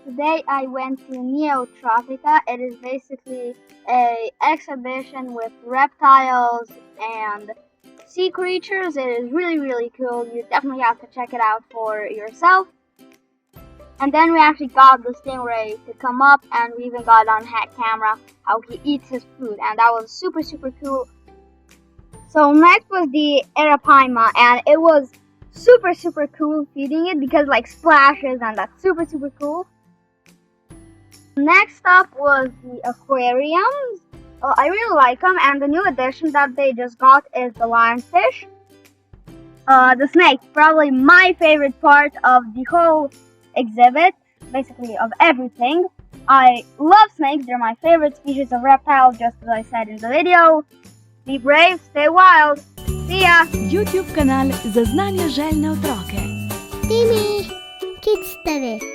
today I went to Neotropica. It is basically a exhibition with reptiles and sea creatures. It is really cool. You definitely have to check it out for yourself. And then we actually got the stingray to come up, and we even got on camera how he eats his food, and that was super cool. So next was the arapaima, and it was super cool feeding it because like splashes, and that's super cool. Next up was the aquariums. I really like them, and the new addition that they just got is the lionfish. The snake, probably my favorite part of the whole exhibit, basically of everything. I love snakes, they're my favorite species of reptile, just as I said in the video. Be brave, stay wild. See ya! YouTube канал за знання жель на отроки. Timmy, Kids TV.